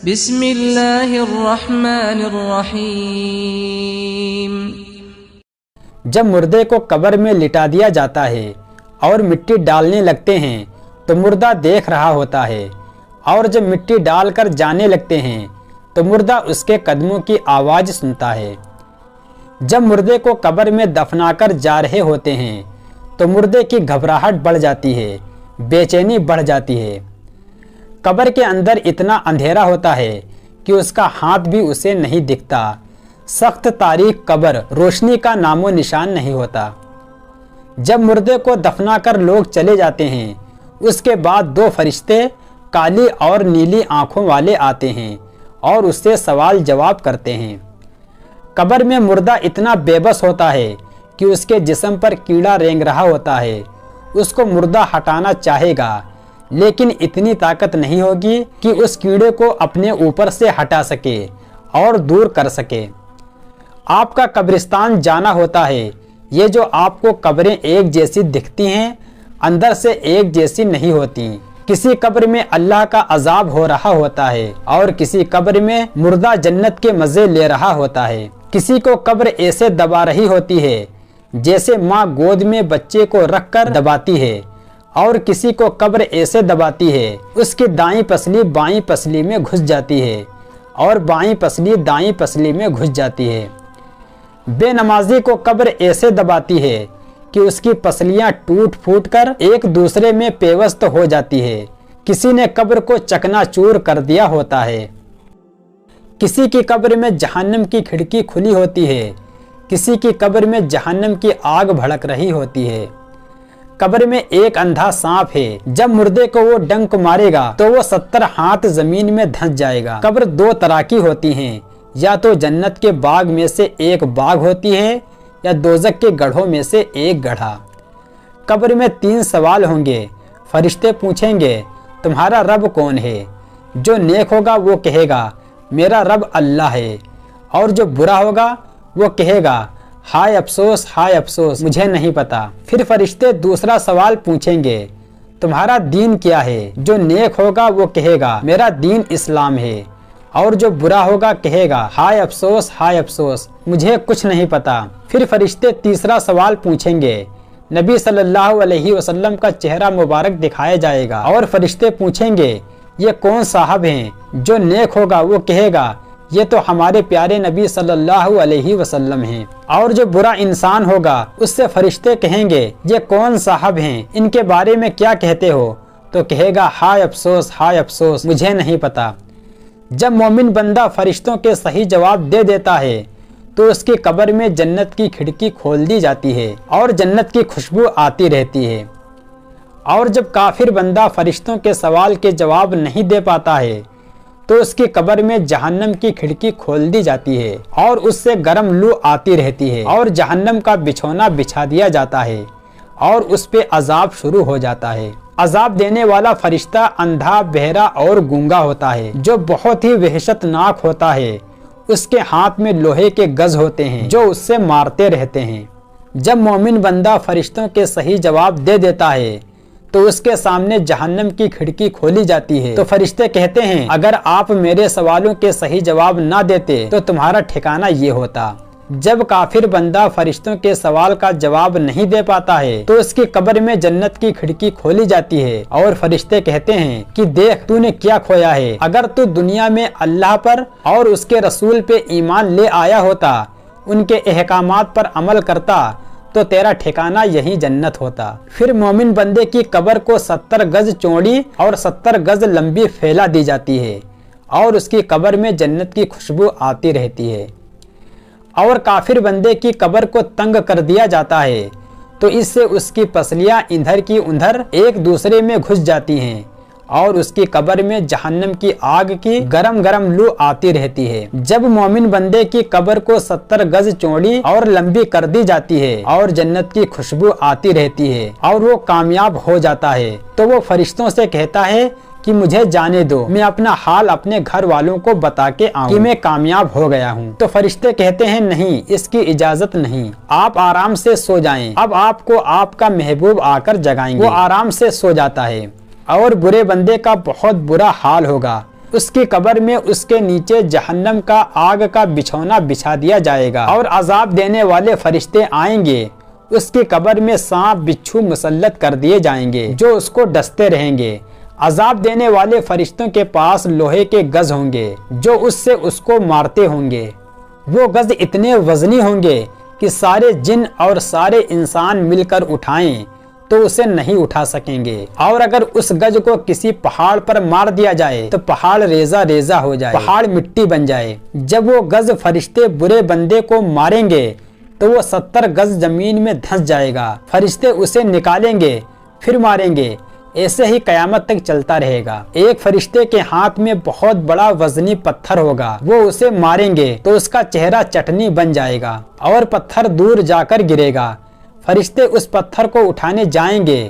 بسم اللہ الرحمن الرحیم۔ جب مردے کو قبر میں لٹا دیا جاتا ہے اور مٹی ڈالنے لگتے ہیں تو مردہ دیکھ رہا ہوتا ہے، اور جب مٹی ڈال کر جانے لگتے ہیں تو مردہ اس کے قدموں کی آواز سنتا ہے۔ جب مردے کو قبر میں دفنا کر جا رہے ہوتے ہیں تو مردے کی گھبراہٹ بڑھ جاتی ہے، بے چینی بڑھ جاتی ہے۔ قبر کے اندر اتنا اندھیرا ہوتا ہے کہ اس کا ہاتھ بھی اسے نہیں دکھتا۔ سخت تاریک قبر، روشنی کا نام و نشان نہیں ہوتا۔ جب مردے کو دفنا کر لوگ چلے جاتے ہیں، اس کے بعد دو فرشتے کالی اور نیلی آنکھوں والے آتے ہیں اور اس سے سوال جواب کرتے ہیں۔ قبر میں مردہ اتنا بے بس ہوتا ہے کہ اس کے جسم پر کیڑا رینگ رہا ہوتا ہے۔ اس کو مردہ ہٹانا چاہے گا، لیکن اتنی طاقت نہیں ہوگی کہ اس کیڑے کو اپنے اوپر سے ہٹا سکے اور دور کر سکے۔ آپ کا قبرستان جانا ہوتا ہے۔ یہ جو آپ کو قبریں ایک جیسی دکھتی ہیں، اندر سے ایک جیسی نہیں ہوتی۔ کسی قبر میں اللہ کا عذاب ہو رہا ہوتا ہے اور کسی قبر میں مردہ جنت کے مزے لے رہا ہوتا ہے۔ کسی کو قبر ایسے دبا رہی ہوتی ہے جیسے ماں گود میں بچے کو رکھ کر دباتی ہے، اور کسی کو قبر ایسے دباتی ہے اس کی دائیں پسلی بائیں پسلی میں گھس جاتی ہے اور بائیں پسلی دائیں پسلی میں گھس جاتی ہے۔ بے نمازی کو قبر ایسے دباتی ہے کہ اس کی پسلیاں ٹوٹ پھوٹ کر ایک دوسرے میں پیوست ہو جاتی ہے۔ کسی نے قبر کو چکنا چور کر دیا ہوتا ہے۔ کسی کی قبر میں جہنم کی کھڑکی کھلی ہوتی ہے، کسی کی قبر میں جہنم کی آگ بھڑک رہی ہوتی ہے۔ قبر میں ایک اندھا سانپ ہے، جب مردے کو وہ ڈنک مارے گا تو وہ 70 ہاتھ زمین میں دھنس جائے گا۔ قبر دو طرح کی ہوتی ہیں، یا تو جنت کے باغ میں سے ایک باغ ہوتی ہے یا دوزخ کے گڑھوں میں سے ایک گڑھا۔ قبر میں 3 سوال ہوں گے۔ فرشتے پوچھیں گے تمہارا رب کون ہے؟ جو نیک ہوگا وہ کہے گا میرا رب اللہ ہے، اور جو برا ہوگا وہ کہے گا ہائے افسوس ہائے افسوس، مجھے نہیں پتا۔ پھر فرشتے دوسرا سوال پوچھیں گے تمہارا دین کیا ہے؟ جو نیک ہوگا وہ کہے گا میرا دین اسلام ہے، اور جو برا ہوگا کہے گا ہائے افسوس ہائے افسوس، مجھے کچھ نہیں پتا۔ پھر فرشتے تیسرا سوال پوچھیں گے۔ نبی صلی اللہ علیہ وسلم کا چہرہ مبارک دکھایا جائے گا اور فرشتے پوچھیں گے یہ کون صاحب ہیں؟ جو نیک ہوگا وہ کہے گا یہ تو ہمارے پیارے نبی صلی اللہ علیہ وسلم ہیں، اور جو برا انسان ہوگا اس سے فرشتے کہیں گے یہ کون صاحب ہیں؟ ان کے بارے میں کیا کہتے ہو؟ تو کہے گا ہائے افسوس ہائے افسوس، مجھے نہیں پتا۔ جب مومن بندہ فرشتوں کے صحیح جواب دے دیتا ہے تو اس کی قبر میں جنت کی کھڑکی کھول دی جاتی ہے اور جنت کی خوشبو آتی رہتی ہے۔ اور جب کافر بندہ فرشتوں کے سوال کے جواب نہیں دے پاتا ہے تو اس کی قبر میں جہنم کی کھڑکی کھول دی جاتی ہے اور اس سے گرم لو آتی رہتی ہے، اور جہنم کا بچھونا بچھا دیا جاتا ہے اور اس پہ عذاب شروع ہو جاتا ہے۔ عذاب دینے والا فرشتہ اندھا، بہرا اور گونگا ہوتا ہے، جو بہت ہی وحشت ناک ہوتا ہے۔ اس کے ہاتھ میں لوہے کے گز ہوتے ہیں جو اس سے مارتے رہتے ہیں۔ جب مومن بندہ فرشتوں کے صحیح جواب دے دیتا ہے تو اس کے سامنے جہنم کی کھڑکی کھولی جاتی ہے، تو فرشتے کہتے ہیں اگر آپ میرے سوالوں کے صحیح جواب نہ دیتے تو تمہارا ٹھکانہ یہ ہوتا۔ جب کافر بندہ فرشتوں کے سوال کا جواب نہیں دے پاتا ہے تو اس کی قبر میں جنت کی کھڑکی کھولی جاتی ہے اور فرشتے کہتے ہیں کہ دیکھ تو نے کیا کھویا ہے، اگر تو دنیا میں اللہ پر اور اس کے رسول پہ ایمان لے آیا ہوتا، ان کے احکامات پر عمل کرتا تو تیرا ٹھکانہ یہی جنت ہوتا۔ پھر مومن بندے کی قبر کو 70 گز چوڑی اور 70 گز لمبی پھیلا دی جاتی ہے اور اس کی قبر میں جنت کی خوشبو آتی رہتی ہے۔ اور کافر بندے کی قبر کو تنگ کر دیا جاتا ہے تو اس سے اس کی پسلیاں ادھر کی ادھر ایک دوسرے میں گھس جاتی ہیں اور اس کی قبر میں جہنم کی آگ کی گرم گرم لو آتی رہتی ہے۔ جب مومن بندے کی قبر کو 70 گز چوڑی اور لمبی کر دی جاتی ہے اور جنت کی خوشبو آتی رہتی ہے اور وہ کامیاب ہو جاتا ہے تو وہ فرشتوں سے کہتا ہے کہ مجھے جانے دو، میں اپنا حال اپنے گھر والوں کو بتا کے آؤں کہ میں کامیاب ہو گیا ہوں۔ تو فرشتے کہتے ہیں نہیں، اس کی اجازت نہیں، آپ آرام سے سو جائیں، اب آپ کو آپ کا محبوب آ کر جگائیں گے۔ وہ آرام سے سو جاتا ہے اور برے بندے کا بہت برا حال ہوگا۔ اس کی قبر میں اس کے نیچے جہنم کا آگ کا بچھونا بچھا دیا جائے گا اور عذاب دینے والے فرشتے آئیں گے، اس کی قبر میں سانپ بچھو مسلط کر دیے جائیں گے جو اس کو ڈستے رہیں گے۔ عذاب دینے والے فرشتوں کے پاس لوہے کے گز ہوں گے جو اس سے اس کو مارتے ہوں گے۔ وہ گز اتنے وزنی ہوں گے کہ سارے جن اور سارے انسان مل کر اٹھائیں تو اسے نہیں اٹھا سکیں گے، اور اگر اس گز کو کسی پہاڑ پر مار دیا جائے تو پہاڑ ریزہ ریزہ ہو جائے، پہاڑ مٹی بن جائے۔ جب وہ گز فرشتے برے بندے کو ماریں گے تو وہ 70 گز زمین میں دھنس جائے گا، فرشتے اسے نکالیں گے پھر ماریں گے، ایسے ہی قیامت تک چلتا رہے گا۔ ایک فرشتے کے ہاتھ میں بہت بڑا وزنی پتھر ہوگا، وہ اسے ماریں گے تو اس کا چہرہ چٹنی بن جائے گا اور پتھر دور جا کر گرے گا۔ فرشتے اس پتھر کو اٹھانے جائیں گے،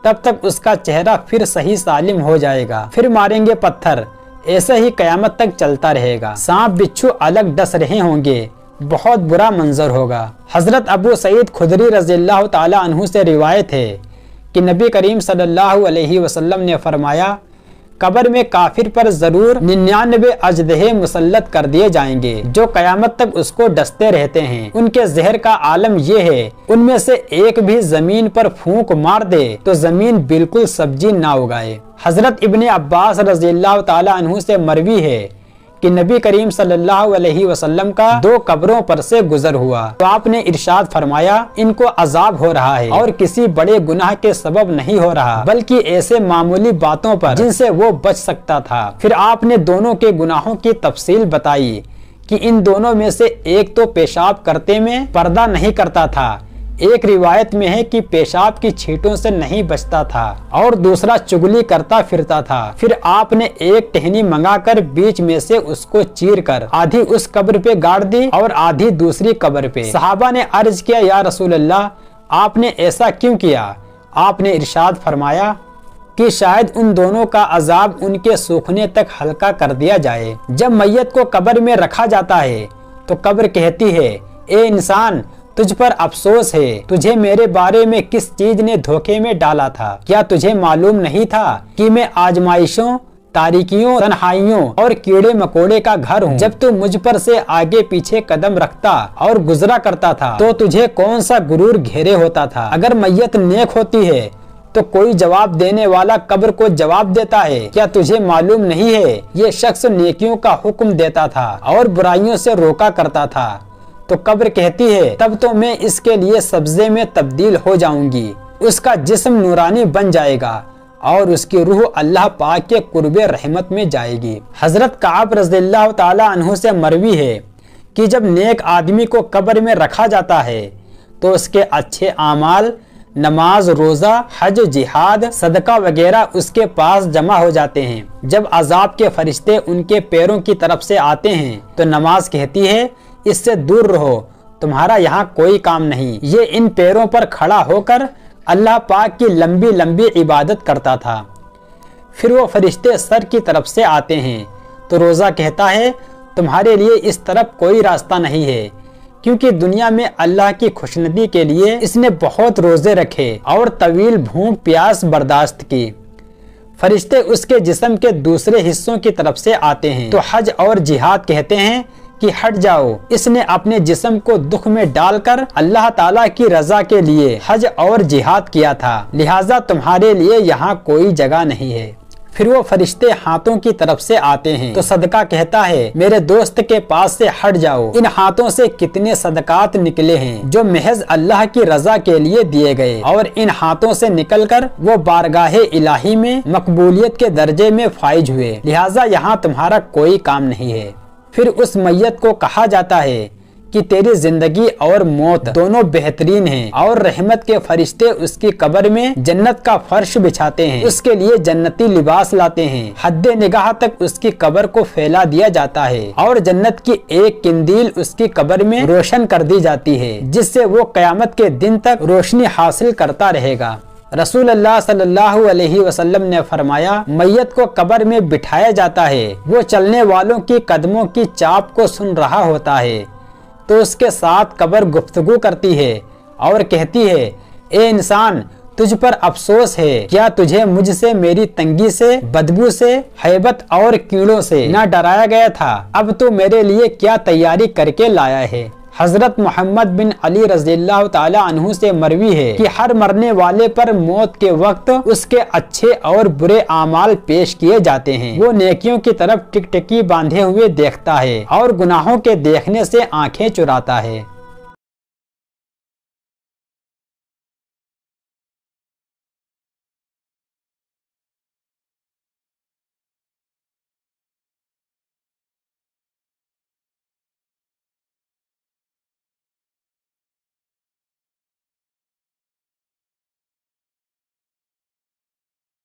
تب تک اس کا چہرہ پھر صحیح سالم ہو جائے گا، پھر ماریں گے پتھر، ایسے ہی قیامت تک چلتا رہے گا۔ سانپ بچھو الگ ڈس رہے ہوں گے، بہت برا منظر ہوگا۔ حضرت ابو سعید خدری رضی اللہ تعالی عنہ سے روایت ہے کہ نبی کریم صلی اللہ علیہ وسلم نے فرمایا، قبر میں کافر پر ضرور 99 اژدہے مسلط کر دیے جائیں گے جو قیامت تک اس کو ڈستے رہتے ہیں۔ ان کے زہر کا عالم یہ ہے، ان میں سے ایک بھی زمین پر پھونک مار دے تو زمین بالکل سبزی نہ اگائے۔ حضرت ابن عباس رضی اللہ تعالی عنہ سے مروی ہے کہ نبی کریم صلی اللہ علیہ وسلم کا 2 قبروں پر سے گزر ہوا تو آپ نے ارشاد فرمایا، ان کو عذاب ہو رہا ہے اور کسی بڑے گناہ کے سبب نہیں ہو رہا بلکہ ایسے معمولی باتوں پر جن سے وہ بچ سکتا تھا۔ پھر آپ نے دونوں کے گناہوں کی تفصیل بتائی کہ ان دونوں میں سے ایک تو پیشاب کرتے میں پردہ نہیں کرتا تھا، ایک روایت میں ہے کہ پیشاب کی چھینٹوں سے نہیں بچتا تھا، اور دوسرا چگلی کرتا پھرتا تھا۔ پھر آپ نے ایک ٹہنی منگا کر بیچ میں سے اس کو چیر کر آدھی اس قبر پہ گاڑ دی اور آدھی دوسری قبر پہ۔ صحابہ نے عرض کیا، یا رسول اللہ، آپ نے ایسا کیوں کیا؟ آپ نے ارشاد فرمایا کہ شاید ان دونوں کا عذاب ان کے سوکھنے تک ہلکا کر دیا جائے۔ جب میت کو قبر میں رکھا جاتا ہے تو قبر کہتی ہے، اے انسان، تجھ پر افسوس ہے، تجھے میرے بارے میں کس چیز نے دھوکے میں ڈالا تھا؟ کیا تجھے معلوم نہیں تھا کہ میں آزمائشوں، تاریکیوں، تنہائیوں اور کیڑے مکوڑے کا گھر ہوں؟ جب تو مجھ پر سے آگے پیچھے قدم رکھتا اور گزرا کرتا تھا تو تجھے کون سا غرور گھیرے ہوتا تھا؟ اگر میت نیک ہوتی ہے تو کوئی جواب دینے والا قبر کو جواب دیتا ہے، کیا تجھے معلوم نہیں ہے یہ شخص نیکیوں کا حکم دیتا تھا اور برائیوں سے روکا کرتا تھا؟ تو قبر کہتی ہے، تب تو میں اس کے لیے سبزے میں تبدیل ہو جاؤں گی، اس کا جسم نورانی بن جائے گا اور اس کی روح اللہ پاک کے قرب رحمت میں جائے گی۔ حضرت کعب رضی اللہ تعالی عنہ سے مروی ہے کہ جب نیک آدمی کو قبر میں رکھا جاتا ہے تو اس کے اچھے اعمال، نماز، روزہ، حج، جہاد، صدقہ وغیرہ اس کے پاس جمع ہو جاتے ہیں۔ جب عذاب کے فرشتے ان کے پیروں کی طرف سے آتے ہیں تو نماز کہتی ہے، اس سے دور رہو، تمہارا یہاں کوئی کام نہیں۔ یہ ان پیروں پر کھڑا ہو کر اللہ پاک کی لمبی لمبی عبادت کرتا تھا۔ پھر وہ فرشتے سر کی طرف سے آتے ہیں تو روزہ کہتا ہے، تمہارے لیے اس طرف کوئی راستہ نہیں ہے، کیونکہ دنیا میں اللہ کی خوشنودی کے لیے اس نے بہت روزے رکھے اور طویل بھوک پیاس برداشت کی۔ فرشتے اس کے جسم کے دوسرے حصوں کی طرف سے آتے ہیں تو حج اور جہاد کہتے ہیں کہ ہٹ جاؤ، اس نے اپنے جسم کو دکھ میں ڈال کر اللہ تعالیٰ کی رضا کے لیے حج اور جہاد کیا تھا، لہٰذا تمہارے لیے یہاں کوئی جگہ نہیں ہے۔ پھر وہ فرشتے ہاتھوں کی طرف سے آتے ہیں تو صدقہ کہتا ہے، میرے دوست کے پاس سے ہٹ جاؤ، ان ہاتھوں سے کتنے صدقات نکلے ہیں جو محض اللہ کی رضا کے لیے دیے گئے، اور ان ہاتھوں سے نکل کر وہ بارگاہ الہی میں مقبولیت کے درجے میں فائز ہوئے، لہٰذا یہاں تمہارا کوئی کام نہیں ہے۔ پھر اس میت کو کہا جاتا ہے کہ تیری زندگی اور موت دونوں بہترین ہیں، اور رحمت کے فرشتے اس کی قبر میں جنت کا فرش بچھاتے ہیں، اس کے لیے جنتی لباس لاتے ہیں، حد نگاہ تک اس کی قبر کو پھیلا دیا جاتا ہے، اور جنت کی ایک قندیل اس کی قبر میں روشن کر دی جاتی ہے جس سے وہ قیامت کے دن تک روشنی حاصل کرتا رہے گا۔ رسول اللہ صلی اللہ علیہ وسلم نے فرمایا، میت کو قبر میں بٹھایا جاتا ہے، وہ چلنے والوں کی قدموں کی چاپ کو سن رہا ہوتا ہے تو اس کے ساتھ قبر گفتگو کرتی ہے اور کہتی ہے، اے انسان، تجھ پر افسوس ہے، کیا تجھے مجھ سے میری تنگی سے، بدبو سے، ہیبت اور کیڑوں سے نہ ڈرایا گیا تھا؟ اب تو میرے لیے کیا تیاری کر کے لایا ہے؟ حضرت محمد بن علی رضی اللہ تعالی عنہ سے مروی ہے کہ ہر مرنے والے پر موت کے وقت اس کے اچھے اور برے اعمال پیش کیے جاتے ہیں۔ وہ نیکیوں کی طرف ٹکٹکی باندھے ہوئے دیکھتا ہے اور گناہوں کے دیکھنے سے آنکھیں چراتا ہے۔